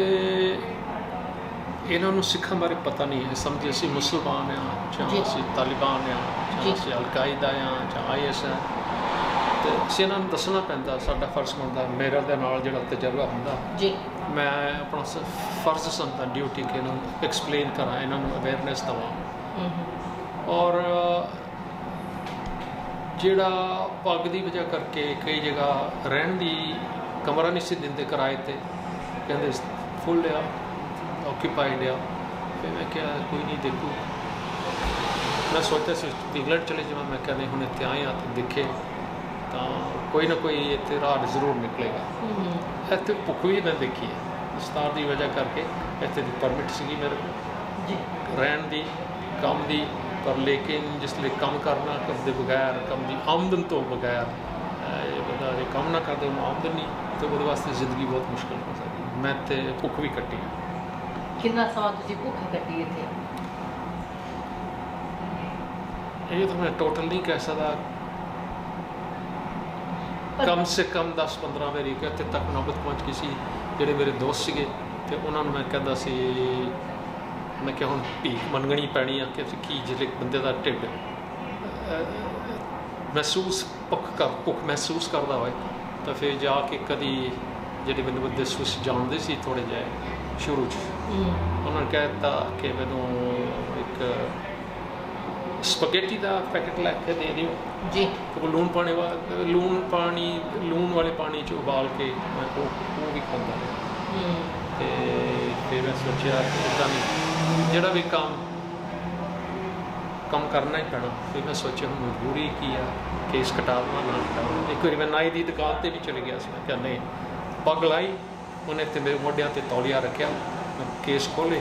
ਇਹਨਾਂ ਨੂੰ ਸਿੱਖਾਂ ਬਾਰੇ ਪਤਾ ਨਹੀਂ ਹੈ। ਸਮਝੇ ਅਸੀਂ ਮੁਸਲਮਾਨ ਹਾਂ, ਜਾਂ ਅਸੀਂ ਤਾਲਿਬਾਨ ਹਾਂ, ਜਾਂ ਅਸੀਂ ਅਲ-ਕਾਇਦਾ ਹਾਂ, ਜਾਂ IS ਹੈ, ਅਤੇ ਅਸੀਂ ਇਹਨਾਂ ਨੂੰ ਦੱਸਣਾ ਪੈਂਦਾ, ਸਾਡਾ ਫਰਜ਼ ਬਣਦਾ। ਮੇਰਾ ਦੇ ਨਾਲ ਜਿਹੜਾ ਤਜਰਬਾ ਹੁੰਦਾ, ਮੈਂ ਆਪਣਾ ਫਰਜ਼ ਸਮਝਦਾ, ਡਿਊਟੀ ਕਿ ਇਹਨਾਂ ਨੂੰ ਐਕਸਪਲੇਨ ਕਰਾਂ, ਇਹਨਾਂ ਨੂੰ ਅਵੇਅਰਨੈਸ ਦੇਵਾਂ। ਔਰ ਜਿਹੜਾ ਪੱਗ ਦੀ ਵਜ੍ਹਾ ਕਰਕੇ ਕਈ ਜਗ੍ਹਾ ਰਹਿਣ ਦੀ ਕਮਰਾ ਨਹੀਂ ਸੀ ਦਿੰਦੇ ਕਿਰਾਏ 'ਤੇ, ਕਹਿੰਦੇ ਫੁੱਲ ਆ, ਆਕੂਪਾਈਡ ਆ। ਫਿਰ ਮੈਂ ਕਿਹਾ ਕੋਈ ਨਹੀਂ, ਦੇਖੋ ਮੈਂ ਸੋਚਿਆ ਸੀ ਇੰਗਲੈਂਡ ਚਲੇ ਜਾਵਾਂ। ਮੈਂ ਕਿਹਾ ਨਹੀਂ, ਹੁਣ ਇੱਥੇ ਆਏ ਹਾਂ ਤਾਂ ਦੇਖੇ ਤਾਂ ਕੋਈ ਨਾ ਕੋਈ ਇੱਥੇ ਰਾਹ ਜ਼ਰੂਰ ਨਿਕਲੇਗਾ। ਇੱਥੇ ਭੁੱਖ ਵੀ ਮੈਂ ਦੇਖੀ ਹੈ ਦਸਤਾਰ ਦੀ ਵਜ੍ਹਾ ਕਰਕੇ। ਇੱਥੇ ਦੀ ਪਰਮਿਟ ਸੀਗੀ ਮੇਰੇ ਕੋਲ ਰਹਿਣ ਦੀ, ਕੰਮ ਦੀ, ਪਰ ਲੇਕਿਨ ਜਿਸ ਲਈ ਕੰਮ ਕਰਨਾ, ਕਰਦੇ ਬਗੈਰ, ਕੰਮ ਦੀ ਆਮਦਨ ਤੋਂ ਬਗੈਰ, ਇਹ ਬੰਦਾ ਜੇ ਕੰਮ ਨਾ ਕਰਦੇ ਉਹਨੂੰ ਆਮਦਨ ਨਹੀਂ, ਤਾਂ ਉਹਦੇ ਵਾਸਤੇ ਜ਼ਿੰਦਗੀ ਬਹੁਤ ਮੁਸ਼ਕਿਲ ਹੋ ਸਕਦੀ। ਮੈਂ ਤੇ ਭੁੱਖ ਵੀ ਕੱਟੀ। ਕਿੰਨਾ ਸਮਾਂ ਤੁਸੀਂ ਭੁੱਖ ਕੱਟੀ ਇੱਥੇ? ਇਹ ਤਾਂ ਮੈਂ ਟੋਟਲ ਨਹੀਂ ਕਹਿ ਸਕਦਾ, ਕਮ ਸੇ ਕਮ 10-15 ਵਾਰੀ ਇੱਥੇ ਤੱਕ ਨੌਬਤ ਪਹੁੰਚ ਗਈ ਸੀ। ਜਿਹੜੇ ਮੇਰੇ ਦੋਸਤ ਸੀਗੇ ਅਤੇ ਉਹਨਾਂ ਨੂੰ ਮੈਂ ਕਹਿੰਦਾ ਸੀ, ਮੈਂ ਕਿਹਾ ਹੁਣ ਭੀਖ ਮੰਗਣੀ ਪੈਣੀ ਆ ਕਿ ਕੀ, ਜਿਹੜੇ ਬੰਦੇ ਦਾ ਢਿੱਡ ਭੁੱਖ ਮਹਿਸੂਸ ਕਰਦਾ ਹੋਏ, ਤਾਂ ਫਿਰ ਜਾ ਕੇ ਕਦੀ ਜਿਹੜੇ ਮੈਨੂੰ ਬੰਦੇ ਜਾਣਦੇ ਸੀ ਥੋੜ੍ਹੇ ਜਿਹੇ ਸ਼ੁਰੂ 'ਚ, ਉਹਨਾਂ ਨੇ ਕਹਿ ਦਿੱਤਾ ਕਿ ਮੈਨੂੰ ਇੱਕ ਸਪੈਗੇਟੀ ਦਾ ਪੈਕੇਟ ਲੈ ਕੇ ਦੇ ਦਿਓ ਜੀ। ਉਹ ਲੂਣ ਵਾਲੇ ਪਾਣੀ 'ਚ ਉਬਾਲ ਕੇ ਮੈਂ ਉਹ ਵੀ ਖਾਂਦਾ ਰਿਹਾ। ਅਤੇ ਫਿਰ ਮੈਂ ਸੋਚਿਆ ਕਿ ਇੱਦਾਂ ਨਹੀਂ, ਜਿਹੜਾ ਵੀ ਕੰਮ ਕਰਨਾ ਹੀ ਪੈਣਾ। ਫਿਰ ਮੈਂ ਸੋਚਿਆ ਹੁਣ ਮਜਬੂਰੀ ਕੀ ਆ, ਕੇਸ ਕਟਾ ਦੇਵਾਂ ਨਾ ਕਟਾਵਾਂ। ਇੱਕ ਵਾਰੀ ਮੈਂ ਨਾਈ ਦੀ ਦੁਕਾਨ 'ਤੇ ਵੀ ਚਲੇ ਗਿਆ ਸੀ। ਮੈਂ ਕਿਹਾ ਨਹੀਂ, ਪੱਗ ਲਾਈ, ਉਹਨੇ ਤੇ ਮੇਰੇ ਮੋਢਿਆਂ 'ਤੇ ਤੌਲੀਆ ਰੱਖਿਆ, ਮੈਂ ਕੇਸ ਖੋਲ੍ਹੇ,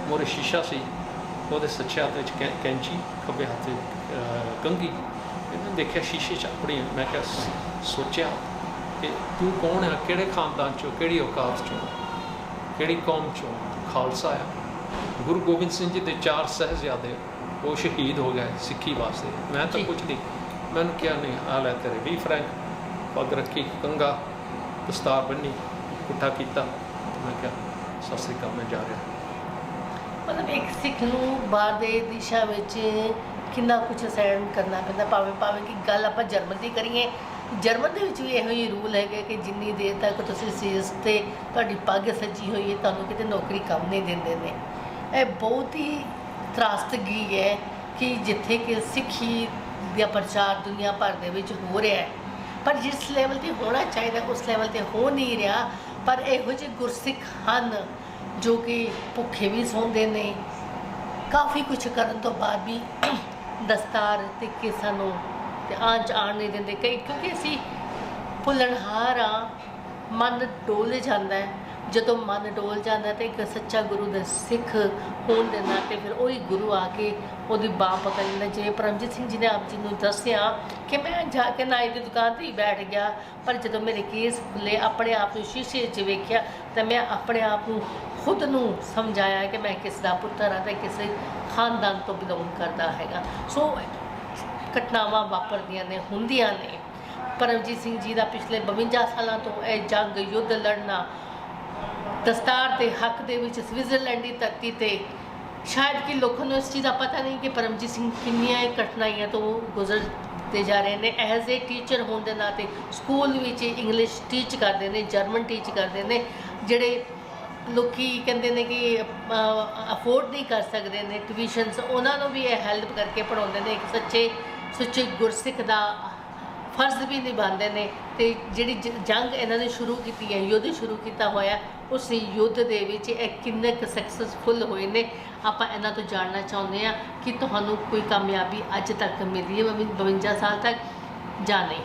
ਮੋਰੇ ਸ਼ੀਸ਼ਾ ਸੀ, ਉਹਦੇ ਸੱਜੇ ਹੱਥ ਵਿੱਚ ਕੈਂਚੀ, ਖੱਬੇ ਹੱਥ 'ਚ ਕੰਘੀ। ਮੈਂ ਦੇਖਿਆ ਸ਼ੀਸ਼ੇ 'ਚ ਆਪਣੀ। ਮੈਂ ਕਿਹਾ, ਸੋਚਿਆ ਕਿ ਤੂੰ ਕੌਣ ਹੈ, ਕਿਹੜੇ ਖਾਨਦਾਨ 'ਚੋਂ, ਕਿਹੜੀ ਔਕਾਤ 'ਚੋਂ, ਕਿਹੜੀ ਕੌਮ 'ਚੋਂ? ਖਾਲਸਾ ਆ। ਗੁਰੂ ਗੋਬਿੰਦ ਸਿੰਘ ਜੀ ਦੇ 4 ਸਾਹਿਬਜ਼ਾਦੇ ਉਹ ਸ਼ਹੀਦ ਹੋ ਗਏ ਸਿੱਖੀ ਵਾਸਤੇ। ਮੈਂ ਤਾਂ ਕੁਛ ਨਹੀਂ, ਮੈਨੂੰ ਕਿਹਾ ਨਹੀਂ, ਆ ਲੈ ਤੇਰੇ 20 ਫਰੈਂਕ, ਪੱਗ ਰੱਖੀ, ਕੰਘਾ, ਦਸਤਾਰ ਬੰਨੀ, ਪੁੱਠਾ ਕੀਤਾ। ਮੈਂ ਕਿਹਾ ਸਤਿ ਸ਼੍ਰੀ ਅਕਾਲ, ਮੈਂ ਜਾ ਰਿਹਾ। ਮਤਲਬ ਇੱਕ ਸਿੱਖ ਨੂੰ ਬਾਹਰ ਦੇ ਦੇਸ਼ਾਂ ਵਿੱਚ ਕਿੰਨਾ ਕੁਛ ਸਹਿਣ ਕਰਨਾ ਪੈਂਦਾ। ਭਾਵੇਂ ਕਿ ਗੱਲ ਆਪਾਂ ਜਰਮਨ ਦੀ ਕਰੀਏ, ਜਰਮਨ ਦੇ ਵਿੱਚ ਵੀ ਇਹੋ ਜਿਹੇ ਰੂਲ ਹੈਗੇ ਕਿ ਜਿੰਨੀ ਦੇਰ ਤੱਕ ਤੁਸੀਂ ਸੀਸ 'ਤੇ ਤੁਹਾਡੀ ਪੱਗ ਸੱਜੀ ਹੋਈ ਹੈ, ਤੁਹਾਨੂੰ ਕਿਤੇ ਨੌਕਰੀ ਕੰਮ ਨਹੀਂ ਦਿੰਦੇ ਨੇ। ਇਹ ਬਹੁਤ ਹੀ ਤਰਾਸਦਗੀ ਹੈ ਕਿ ਜਿੱਥੇ ਕਿ ਸਿੱਖੀ ਦਾ ਪ੍ਰਚਾਰ ਦੁਨੀਆ ਭਰ ਦੇ ਵਿੱਚ ਹੋ ਰਿਹਾ ਹੈ, ਪਰ ਜਿਸ ਲੈਵਲ 'ਤੇ ਹੋਣਾ ਚਾਹੀਦਾ ਉਸ ਲੈਵਲ 'ਤੇ ਹੋ ਨਹੀਂ ਰਿਹਾ। ਪਰ ਇਹੋ ਜਿਹੇ ਗੁਰਸਿੱਖ ਹਨ ਜੋ ਕਿ ਭੁੱਖੇ ਵੀ ਸੌਂਦੇ ਨੇ, ਕਾਫੀ ਕੁਛ ਕਰਨ ਤੋਂ ਬਾਅਦ ਵੀ ਦਸਤਾਰ ਅਤੇ ਕੇਸਾਂ ਨੂੰ ਤੇ ਆਉਣ ਨਹੀਂ ਦਿੰਦੇ। ਕਿਉਂਕਿ ਅਸੀਂ ਭੁੱਲਣਹਾਰ ਹਾਂ, ਮਨ ਡੋਲ ਜਾਂਦਾ ਹੈ, ਜਦੋਂ ਮਨ ਡੋਲ ਜਾਂਦਾ ਤੇ ਇੱਕ ਸੱਚਾ ਗੁਰੂ ਦਾ ਸਿੱਖ ਹੋਣ ਦੇ ਨਾਤੇ ਫਿਰ ਉਹੀ ਗੁਰੂ ਆ ਕੇ ਉਹਦੀ ਬਾਂਹ ਪਕੜ ਲੈਂਦਾ। ਜਿਵੇਂ ਪਰਮਜੀਤ ਸਿੰਘ ਜੀ ਨੇ ਆਪ ਜੀ ਨੂੰ ਦੱਸਿਆ ਕਿ ਮੈਂ ਜਾ ਕੇ ਨਾਈ ਦੀ ਦੁਕਾਨ 'ਤੇ ਹੀ ਬੈਠ ਗਿਆ, ਪਰ ਜਦੋਂ ਮੇਰੇ ਕੇਸ ਖੁੱਲੇ ਆਪਣੇ ਆਪ ਨੂੰ ਸ਼ੀਸ਼ੇ 'ਚ ਵੇਖਿਆ ਤਾਂ ਮੈਂ ਆਪਣੇ ਆਪ ਨੂੰ ਖੁਦ ਨੂੰ ਸਮਝਾਇਆ ਕਿ ਮੈਂ ਕਿਸ ਦਾ ਪੁੱਤਰ ਹਾਂ ਅਤੇ ਕਿਸੇ ਖਾਨਦਾਨ ਤੋਂ ਬਿਲੋਂਗ ਕਰਦਾ ਹੈਗਾ। ਸੋ ਘਟਨਾਵਾਂ ਵਾਪਰਦੀਆਂ ਨੇ, ਹੁੰਦੀਆਂ ਨੇ। ਪਰਮਜੀਤ ਸਿੰਘ ਜੀ ਦਾ ਪਿਛਲੇ 52 ਸਾਲਾਂ ਤੋਂ ਇਹ ਜੰਗ ਯੁੱਧ ਲੜਨਾ ਦਸਤਾਰ ਦੇ ਹੱਕ ਦੇ ਵਿੱਚ ਸਵਿਟਜ਼ਰਲੈਂਡ ਦੀ ਧਰਤੀ 'ਤੇ, ਸ਼ਾਇਦ ਕਿ ਲੋਕਾਂ ਨੂੰ ਇਸ ਚੀਜ਼ ਦਾ ਪਤਾ ਨਹੀਂ ਕਿ ਪਰਮਜੀਤ ਸਿੰਘ ਕਿੰਨੀਆਂ ਕਠਿਨਾਈਆਂ ਤੋਂ ਗੁਜ਼ਰਦੇ ਜਾ ਰਹੇ ਨੇ। ਐਜ਼ ਏ ਟੀਚਰ ਹੋਣ ਦੇ ਨਾਤੇ ਸਕੂਲ ਵਿੱਚ ਇੰਗਲਿਸ਼ ਟੀਚ ਕਰਦੇ ਨੇ, ਜਰਮਨ ਟੀਚ ਕਰਦੇ ਨੇ। ਜਿਹੜੇ ਲੋਕੀ ਕਹਿੰਦੇ ਨੇ ਕਿ ਅਫੋਰਡ ਨਹੀਂ ਕਰ ਸਕਦੇ ਨੇ ਟਿਊਸ਼ਨਸ, ਉਹਨਾਂ ਨੂੰ ਵੀ ਇਹ ਹੈਲਪ ਕਰਕੇ ਪੜ੍ਹਾਉਂਦੇ ਨੇ। ਇੱਕ ਸੁੱਚੇ ਗੁਰਸਿੱਖ ਦਾ ਫਰਜ਼ ਵੀ ਨਿਭਾਉਂਦੇ ਨੇ। ਅਤੇ ਜਿਹੜੀ ਜੰਗ ਇਹਨਾਂ ਨੇ ਸ਼ੁਰੂ ਕੀਤੀ ਹੈ, ਯੁੱਧ ਸ਼ੁਰੂ ਕੀਤਾ ਹੋਇਆ, ਉਸ ਯੁੱਧ ਦੇ ਵਿੱਚ ਇਹ ਕਿੰਨੇ ਕੁ ਸਕਸੈਸਫੁੱਲ ਹੋਏ ਨੇ, ਆਪਾਂ ਇਹਨਾਂ ਤੋਂ ਜਾਣਨਾ ਚਾਹੁੰਦੇ ਹਾਂ ਕਿ ਤੁਹਾਨੂੰ ਕੋਈ ਕਾਮਯਾਬੀ ਅੱਜ ਤੱਕ ਮਿਲੀ ਹੈ 52 ਸਾਲ ਤੱਕ ਜਾਂ ਨਹੀਂ?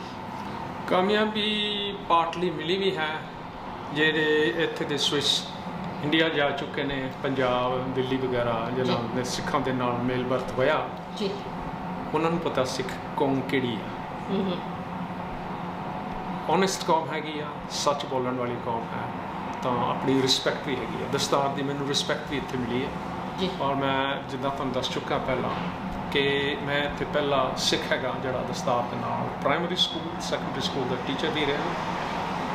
ਕਾਮਯਾਬੀ ਪਾਰਟਲੀ ਮਿਲੀ ਵੀ ਹੈ। ਜਿਹੜੇ ਇੱਥੇ ਦੇ ਸਵਿਸ ਇੰਡੀਆ ਜਾ ਚੁੱਕੇ ਨੇ, ਪੰਜਾਬ ਦਿੱਲੀ ਵਗੈਰਾ ਜਿਹਨਾਂ ਦੇ ਸਿੱਖਾਂ ਦੇ ਨਾਲ ਮੇਲ ਵਰਤ ਹੋਇਆ ਜੀ, ਉਹਨਾਂ ਨੂੰ ਪਤਾ ਸਿੱਖ ਕੌਮ ਕਿਹੜੀ ਆ। ਓਨੈਸਟ ਕੌਮ ਹੈਗੀ ਆ, ਸੱਚ ਬੋਲਣ ਵਾਲੀ ਕੌਮ ਹੈ, ਤਾਂ ਆਪਣੀ ਰਿਸਪੈਕਟ ਵੀ ਹੈਗੀ ਆ। ਦਸਤਾਰ ਦੀ ਮੈਨੂੰ ਰਿਸਪੈਕਟ ਵੀ ਇੱਥੇ ਮਿਲੀ ਹੈ ਜੀ। ਔਰ ਮੈਂ ਜਿੱਦਾਂ ਤੁਹਾਨੂੰ ਦੱਸ ਚੁੱਕਾ ਪਹਿਲਾਂ ਕਿ ਮੈਂ ਇੱਥੇ ਪਹਿਲਾ ਸਿੱਖ ਹੈਗਾ ਜਿਹੜਾ ਦਸਤਾਰ ਦੇ ਨਾਲ ਪ੍ਰਾਇਮਰੀ ਸਕੂਲ ਸੈਕੰਡਰੀ ਸਕੂਲ ਦਾ ਟੀਚਰ ਵੀ ਰਿਹਾ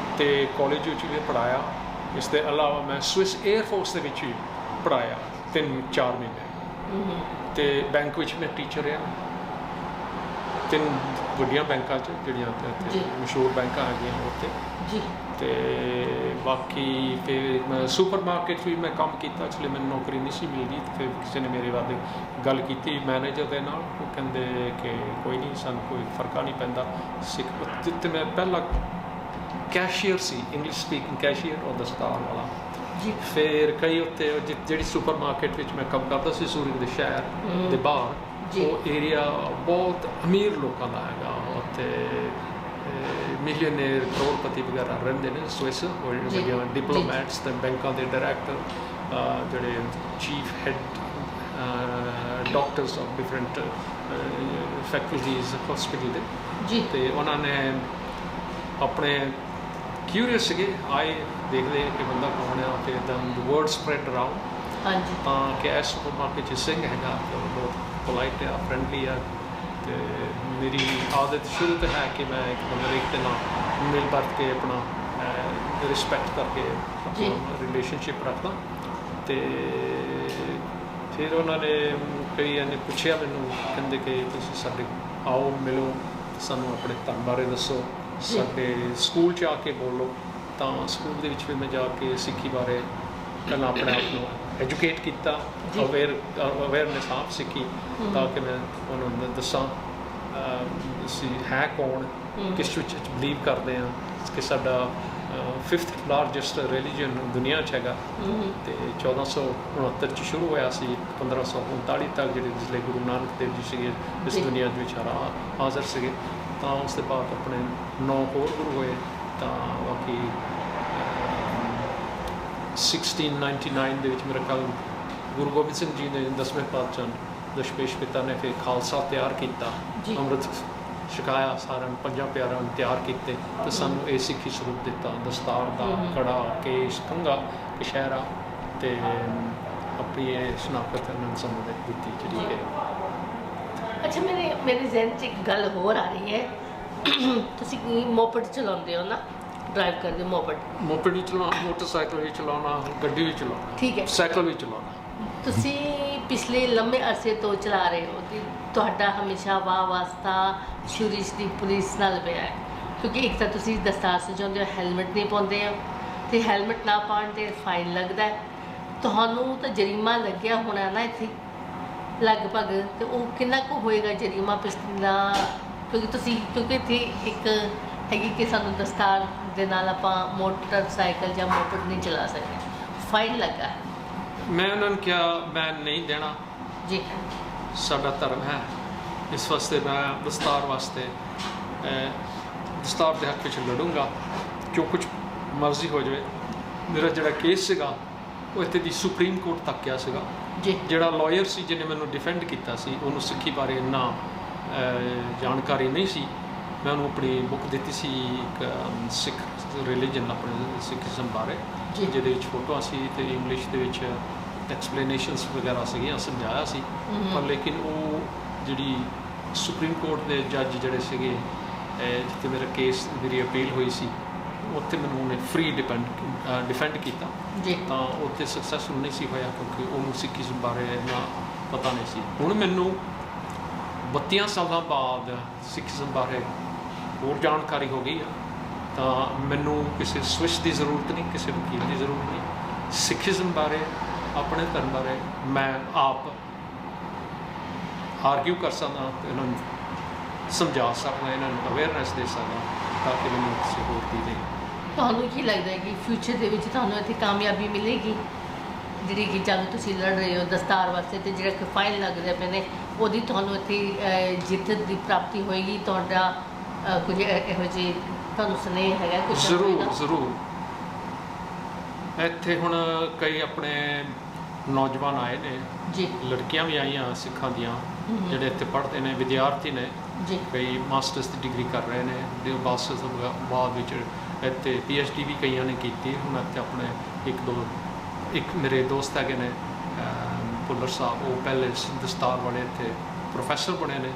ਅਤੇ ਕਾਲਜ ਵਿੱਚ ਵੀ ਪੜ੍ਹਾਇਆ। ਇਸ ਦੇ ਇਲਾਵਾ ਮੈਂ ਸਵਿਸ 에ਅਰ ਫੋਰਸ ਦੇ ਵਿੱਚ ਵੀ ਪੜ੍ਹਾਇਆ 3-4 ਮਹੀਨੇ, ਅਤੇ ਬੈਂਕ ਵਿੱਚ ਮੈਂ ਟੀਚਰ ਰਿਹਾ 3 ਵੱਡੀਆਂ ਬੈਂਕਾਂ 'ਚ ਜਿਹੜੀਆਂ ਇੱਥੇ ਮਸ਼ਹੂਰ ਬੈਂਕਾਂ ਹੈਗੀਆਂ ਉੱਥੇ ਜੀ। ਅਤੇ ਬਾਕੀ ਫਿਰ ਮੈਂ ਸੁਪਰ ਮਾਰਕੀਟ ਵੀ ਮੈਂ ਕੰਮ ਕੀਤਾ। ਐਕਚੁਅਲੀ ਮੈਨੂੰ ਨੌਕਰੀ ਨਹੀਂ ਸੀ ਮਿਲਦੀ, ਅਤੇ ਫਿਰ ਕਿਸੇ ਨੇ ਮੇਰੇ ਬਾਰੇ ਗੱਲ ਕੀਤੀ ਮੈਨੇਜਰ ਦੇ ਨਾਲ। ਉਹ ਕਹਿੰਦੇ ਕਿ ਕੋਈ ਨਹੀਂ, ਸਾਨੂੰ ਕੋਈ ਫਰਕ ਨਹੀਂ ਪੈਂਦਾ ਸਿੱਖ। ਜਿੱਥੇ ਮੈਂ ਪਹਿਲਾ ਕੈਸ਼ੀਅਰ ਸੀ, ਇੰਗਲਿਸ਼ ਸਪੀਕਿੰਗ ਕੈਸ਼ੀਅਰ ਔਰ ਦਸਤਾਰ ਵਾਲਾ ਜੀ। ਫਿਰ ਕਈ ਉੱਤੇ ਜਿਹੜੀ ਸੁਪਰ ਮਾਰਕੀਟ ਵਿੱਚ ਮੈਂ ਕੰਮ ਕਰਦਾ ਸੀ ਸੂਰਜ ਦੇ ਸ਼ਹਿਰ ਦੇ ਬਾਹਰ, ਉਹ ਏਰੀਆ ਬਹੁਤ ਅਮੀਰ ਲੋਕਾਂ ਦਾ ਹੈਗਾ। ਉੱਥੇ ਮਿਲੀਅਨੇਰ ਕਰੋੜਪਤੀ ਵਗੈਰਾ ਰਹਿੰਦੇ ਨੇ ਸਵਿਸ, ਵੱਡੀਆਂ ਡਿਪਲੋਮੈਟਸ ਅਤੇ ਬੈਂਕਾਂ ਦੇ ਡਾਇਰੈਕਟਰ, ਜਿਹੜੇ chief head doctors of different faculties hospital ਦੇ ਜੀ। ਅਤੇ ਉਹਨਾਂ ਨੇ ਆਪਣੇ ਕਿਊਰੀਅਸ ਸੀਗੇ, ਆਏ ਦੇਖਦੇ ਕਿ ਬੰਦਾ ਕੌਣ ਆ, ਫਿਰ ਦਾ ਵਰਡ ਸਪਰੈਡ ਅਰਾਊਂਡ। ਹਾਂਜੀ। ਤਾਂ ਕਿ ਇਸ ਸੁਪਰ ਮਾਰਕੀਟ 'ਚ ਸਿੰਘ ਹੈਗਾ, ਬਹੁਤ ਪੋਲਾਈਟ ਆ, ਫਰੈਂਡਲੀ ਆ, ਅਤੇ ਮੇਰੀ ਆਦਤ ਸ਼ੁਰੂ ਤੋਂ ਹੈ ਕਿ ਮੈਂ ਇੱਕ ਬੰਦੇ ਇੱਕ ਦੇ ਨਾਲ ਮਿਲ ਵਰਤ ਕੇ ਆਪਣਾ ਰਿਸਪੈਕਟ ਕਰਕੇ ਆਪਣਾ ਰਿਲੇਸ਼ਨਸ਼ਿਪ ਰੱਖਦਾ। ਅਤੇ ਫਿਰ ਉਹਨਾਂ ਨੇ ਕਈਆਂ ਨੇ ਪੁੱਛਿਆ ਮੈਨੂੰ, ਕਹਿੰਦੇ ਕਿ ਤੁਸੀਂ ਸਾਡੇ ਆਓ ਮਿਲੋ, ਸਾਨੂੰ ਆਪਣੇ ਧਰਮ ਬਾਰੇ ਦੱਸੋ, ਸਾਡੇ ਸਕੂਲ 'ਚ ਆ ਕੇ ਬੋਲੋ। ਤਾਂ ਸਕੂਲ ਦੇ ਵਿੱਚ ਫਿਰ ਮੈਂ ਜਾ ਕੇ ਸਿੱਖੀ ਬਾਰੇ ਪਹਿਲਾਂ ਆਪਣੇ ਆਪ ਨੂੰ ਐਜੂਕੇਟ ਕੀਤਾ, ਅਵੇਅਰਨੈਸ ਆਪ ਸਿੱਖੀ, ਤਾਂ ਕਿ ਮੈਂ ਉਹਨਾਂ ਨੂੰ ਦੱਸਾਂ ਅਸੀਂ ਹੈ ਕੌਣ, ਕਿਸ ਵਿੱਚ ਬਿਲੀਵ ਕਰਦੇ ਹਾਂ, ਕਿ ਸਾਡਾ 5th ਲਾਰਜੈਸਟ ਰਿਲੀਜਨ ਦੁਨੀਆ 'ਚ ਹੈਗਾ। ਅਤੇ 1469 'ਚ ਸ਼ੁਰੂ ਹੋਇਆ ਸੀ, 1539 ਤੱਕ ਜਿਹੜੇ ਜਿਸਲੇ ਗੁਰੂ ਨਾਨਕ ਦੇਵ ਜੀ ਸੀਗੇ ਇਸ ਦੁਨੀਆ ਦੇ ਵਿੱਚ ਹਾਜ਼ਰ ਸੀਗੇ। ਤਾਂ ਉਸ ਦੇ ਬਾਅਦ ਆਪਣੇ 9 ਹੋਰ ਗੁਰੂ ਹੋਏ। ਤਾਂ ਬਾਕੀ 1699 ਦੇ ਵਿੱਚ ਮੇਰੇ ਖਿਆਲ ਗੁਰੂ ਗੋਬਿੰਦ ਸਿੰਘ ਜੀ ਨੇ 10ਵੇਂ ਪਾਤਸ਼ਾਹ ਦਸ਼ਮੇਸ਼ ਪਿਤਾ ਨੇ ਫਿਰ ਖਾਲਸਾ ਤਿਆਰ ਕੀਤਾ, ਅੰਮ੍ਰਿਤ ਛਕਾਇਆ, ਸਾਰਿਆਂ ਨੂੰ 5 ਪਿਆਰਿਆਂ ਨੂੰ ਤਿਆਰ ਕੀਤੇ ਅਤੇ ਸਾਨੂੰ ਇਹ ਸਿੱਖੀ ਸਰੂਪ ਦਿੱਤਾ, ਦਸਤਾਰ ਦਾ ਕੜਾ, ਕੇਸ, ਕੰਘਾ, ਕਛਹਿਰਾ, ਅਤੇ ਆਪਣੀ ਇਹ ਸ਼ਨਾਖਤ ਇਹਨਾਂ ਸਾਨੂੰ ਦਿੱਤੀ ਜਿਹੜੀ ਹੈ। ਅੱਛਾ, ਮੇਰੇ ਜ਼ਿਹਨ 'ਚ ਇੱਕ ਗੱਲ ਹੋਰ ਆ ਰਹੀ ਹੈ। ਤੁਸੀਂ ਮੋਪਡ ਚਲਾਉਂਦੇ ਹੋ ਨਾ, ਡਰਾਈਵ ਕਰਦੇ ਹੋ ਮੋਪਡ ਵੀ ਚਲਾਉਣਾ, ਮੋਟਰਸਾਈਕਲ ਵੀ ਚਲਾਉਣਾ, ਗੱਡੀ ਵੀ ਚਲਾਉਣਾ, ਠੀਕ ਹੈ, ਸਾਈਕਲ ਵੀ ਚਲਾਉਣਾ। ਤੁਸੀਂ ਪਿਛਲੇ ਲੰਮੇ ਅਰਸੇ ਤੋਂ ਚਲਾ ਰਹੇ ਹੋ ਅਤੇ ਤੁਹਾਡਾ ਹਮੇਸ਼ਾ ਵਾਹ ਵਾਸਤਾ ਸ਼ੁਰੂ ਦੀ ਪੁਲਿਸ ਨਾਲ ਪਿਆ ਹੈ, ਕਿਉਂਕਿ ਇੱਕ ਤਾਂ ਤੁਸੀਂ ਦਸਤਾਰ ਸਜਾਉਂਦੇ ਹੋ, ਹੈਲਮਟ ਨਹੀਂ ਪਾਉਂਦੇ ਹੋ, ਅਤੇ ਹੈਲਮਟ ਨਾ ਪਾਉਣ 'ਤੇ ਫਾਈਨ ਲੱਗਦਾ ਹੈ। ਤੁਹਾਨੂੰ ਤਾਂ ਜਰੀਮਾ ਲੱਗਿਆ ਹੋਣਾ ਨਾ ਇੱਥੇ ਲਗਭਗ, ਅਤੇ ਉਹ ਕਿੰਨਾ ਕੁ ਹੋਏਗਾ ਜਰੀਮਾ ਪਿਛਲਾ? ਕਿਉਂਕਿ ਇੱਥੇ ਇੱਕ ਹੈਗੀ ਕਿ ਸਾਨੂੰ ਦਸਤਾਰ ਦੇ ਨਾਲ ਆਪਾਂ ਮੋਟਰਸਾਈਕਲ ਜਾਂ ਮੋਪਡ ਨਹੀਂ ਚਲਾ ਸਕਦੇ, ਫਾਈਨ ਲੱਗਾ। ਮੈਂ ਉਹਨਾਂ ਨੂੰ ਕਿਹਾ ਮੈਂ ਨਹੀਂ ਦੇਣਾ ਜੀ, ਸਾਡਾ ਧਰਮ ਹੈ, ਇਸ ਵਾਸਤੇ ਮੈਂ ਦਸਤਾਰ ਵਾਸਤੇ ਦਸਤਾਰ ਦੇ ਹੱਕ ਵਿੱਚ ਲੜੂੰਗਾ, ਜੋ ਕੁਝ ਮਰਜ਼ੀ ਹੋ ਜਾਵੇ। ਮੇਰਾ ਜਿਹੜਾ ਕੇਸ ਸੀਗਾ ਉਹ ਇੱਥੇ ਦੀ ਸੁਪਰੀਮ ਕੋਰਟ ਤੱਕ ਗਿਆ ਸੀਗਾ। ਜੀ ਜਿਹੜਾ ਲਾਇਰ ਸੀ ਜਿਹਨੇ ਮੈਨੂੰ ਡਿਫੈਂਡ ਕੀਤਾ ਸੀ ਉਹਨੂੰ ਸਿੱਖੀ ਬਾਰੇ ਇੰਨਾ ਜਾਣਕਾਰੀ ਨਹੀਂ ਸੀ। ਮੈਂ ਉਹਨੂੰ ਆਪਣੀ ਬੁੱਕ ਦਿੱਤੀ ਸੀ ਇੱਕ ਸਿੱਖ ਰਿਲੀਜਨ ਆਪਣੇ ਸਿੱਖੀਜ਼ਮ ਬਾਰੇ, ਜੀ। ਜਿਹਦੇ ਵਿੱਚ ਫੋਟੋਆਂ ਸੀ ਅਤੇ ਇੰਗਲਿਸ਼ ਦੇ ਵਿੱਚ ਐਕਸਪਲੇਨੇਸ਼ਨਸ ਵਗੈਰਾ ਸੀਗੀਆਂ, ਸਮਝਾਇਆ ਸੀ। ਪਰ ਲੇਕਿਨ ਉਹ ਜਿਹੜੀ ਸੁਪਰੀਮ ਕੋਰਟ ਦੇ ਜੱਜ ਜਿਹੜੇ ਸੀਗੇ ਜਿੱਥੇ ਮੇਰਾ ਕੇਸ ਮੇਰੀ ਅਪੀਲ ਹੋਈ ਸੀ ਉੱਥੇ ਮੈਨੂੰ ਉਹਨੇ ਫ੍ਰੀ ਡਿਫੈਂਡ ਕੀਤਾ ਜੀ ਤਾਂ ਉੱਥੇ ਸਕਸੈਸਫੁਲ ਨਹੀਂ ਸੀ ਹੋਇਆ ਕਿਉਂਕਿ ਉਹਨੂੰ ਸਿੱਖੀਜ਼ਮ ਬਾਰੇ ਇੰਨਾ ਪਤਾ ਨਹੀਂ ਸੀ। ਹੁਣ ਮੈਨੂੰ 32 ਸਾਲਾਂ ਬਾਅਦ ਸਿੱਖੀਜ਼ਮ ਬਾਰੇ ਹੋਰ ਜਾਣਕਾਰੀ ਹੋ ਗਈ ਆ ਤਾਂ ਮੈਨੂੰ ਕਿਸੇ ਸਵਿਚ ਦੀ ਜ਼ਰੂਰਤ ਨਹੀਂ, ਕਿਸੇ ਵਕੀਲ ਦੀ ਜ਼ਰੂਰਤ ਨਹੀਂ। ਸਿੱਖੀਜ਼ਮ ਬਾਰੇ ਆਪਣੇ ਧਰਮ ਬਾਰੇ ਮੈਂ ਆਪ ਆਰਗਿਊ ਕਰ ਸਕਦਾ, ਇਹਨਾਂ ਨੂੰ ਸਮਝਾ ਸਕਦਾ, ਇਹਨਾਂ ਨੂੰ ਅਵੇਅਰਨੈਸ ਦੇ ਸਕਦਾ ਤਾਂ ਕਿ ਮੈਨੂੰ ਕਿਸੇ ਹੋਰ ਦੀ ਦੇ। ਤੁਹਾਨੂੰ ਕੀ ਲੱਗਦਾ ਹੈ ਕਿ ਫਿਊਚਰ ਦੇ ਵਿੱਚ ਤੁਹਾਨੂੰ ਇੱਥੇ ਕਾਮਯਾਬੀ ਮਿਲੇਗੀ ਜਿਹੜੀ ਕਿ ਜਦ ਤੁਸੀਂ ਲੜ ਰਹੇ ਹੋ ਦਸਤਾਰ ਵਾਸਤੇ ਤੇ ਜਿਹੜਾ ਕਿ ਫਾਈਨ ਲੱਗਦੇ ਪਏ ਨੇ ਉਹਦੀ ਤੁਹਾਨੂੰ ਇੱਥੇ ਜਿੱਤ ਦੀ ਪ੍ਰਾਪਤੀ ਹੋਏਗੀ? ਤੁਹਾਡਾ ਕੁਝ ਇਹੋ ਜਿਹੀ ਤੁਹਾਨੂੰ ਸੁਨੇਹਾ ਹੈਗਾ ਕੁਝ? ਜ਼ਰੂਰ ਇੱਥੇ ਹੁਣ ਕਈ ਆਪਣੇ ਨੌਜਵਾਨ ਆਏ ਨੇ ਜੀ, ਲੜਕੀਆਂ ਵੀ ਆਈਆਂ ਸਿੱਖਾਂ ਦੀਆਂ ਜਿਹੜੇ ਇੱਥੇ ਪੜ੍ਹਦੇ ਨੇ, ਵਿਦਿਆਰਥੀ ਨੇ, ਜੀ ਕਈ ਮਾਸਟਰਸ ਦੀ ਡਿਗਰੀ ਕਰ ਰਹੇ ਨੇ ਦੇ ਮਾਸਟਰਸ ਤੋਂ ਬਾਅਦ ਵਿੱਚ ਇੱਥੇ PhD ਵੀ ਕਈਆਂ ਨੇ ਕੀਤੀ। ਹੁਣ ਇੱਥੇ ਆਪਣੇ ਇੱਕ ਮੇਰੇ ਦੋਸਤ ਹੈਗੇ ਨੇ ਭੁੱਲਰ ਸਾਹਿਬ, ਉਹ ਪਹਿਲੇ ਦਸਤਾਰ ਵਾਲੇ ਇੱਥੇ ਪ੍ਰੋਫੈਸਰ ਬਣੇ ਨੇ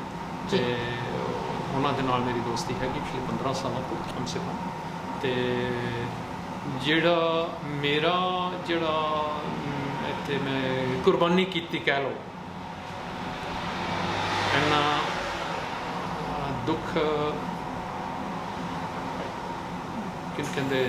ਅਤੇ ਉਹਨਾਂ ਦੇ ਨਾਲ ਮੇਰੀ ਦੋਸਤੀ ਹੈਗੀ ਪਿਛਲੇ 15 ਸਾਲਾਂ ਤੋਂ ਕਮ ਸੇ ਕਮ। ਅਤੇ ਮੇਰਾ ਇੱਥੇ ਮੈਂ ਕੁਰਬਾਨੀ ਕੀਤੀ ਕਹਿ ਲਓ, ਇੰਨਾ ਦੁੱਖ ਕਿਨ ਕਹਿੰਦੇ